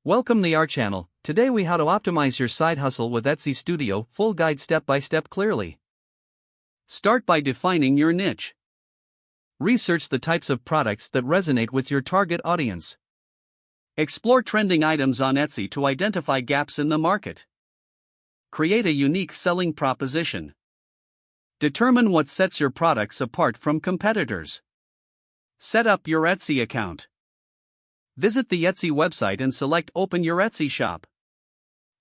Welcome to our channel. Today we how to optimize your side hustle with Etsy Studio, full guide step by step clearly. Start by defining your niche. Research the types of products that resonate with your target audience. Explore trending items on Etsy to identify gaps in the market. Create a unique selling proposition. Determine what sets your products apart from competitors. Set up your Etsy account. Visit the Etsy website and select Open Your Etsy Shop.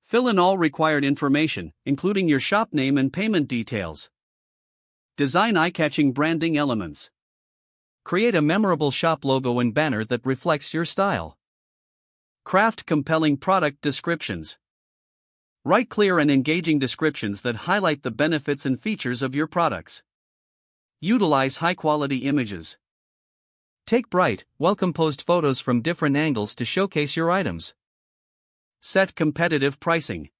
Fill in all required information, including your shop name and payment details. Design eye-catching branding elements. Create a memorable shop logo and banner that reflects your style. Craft compelling product descriptions. Write clear and engaging descriptions that highlight the benefits and features of your products. Utilize high-quality images. Take bright, well-composed photos from different angles to showcase your items. Set competitive pricing.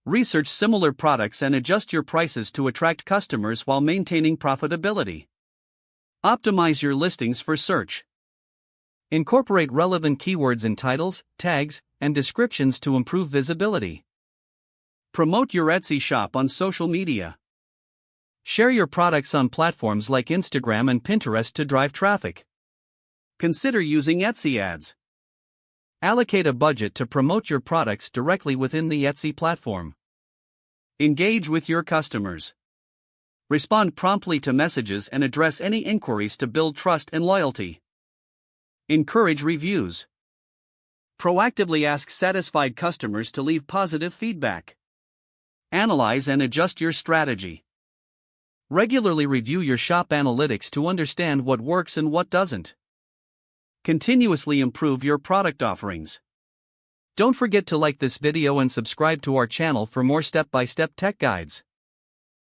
Research similar products and adjust your prices to attract customers while maintaining profitability. Optimize your listings for search. Incorporate relevant keywords in titles, tags, and descriptions to improve visibility. Promote your Etsy shop on social media. Share your products on platforms like Instagram and Pinterest to drive traffic. Consider using Etsy ads. Allocate a budget to promote your products directly within the Etsy platform. Engage with your customers. Respond promptly to messages and address any inquiries to build trust and loyalty. Encourage reviews. Proactively ask satisfied customers to leave positive feedback. Analyze and adjust your strategy. Regularly review your shop analytics to understand what works and what doesn't. Continuously improve your product offerings. Don't forget to like this video and subscribe to our channel for more step-by-step tech guides.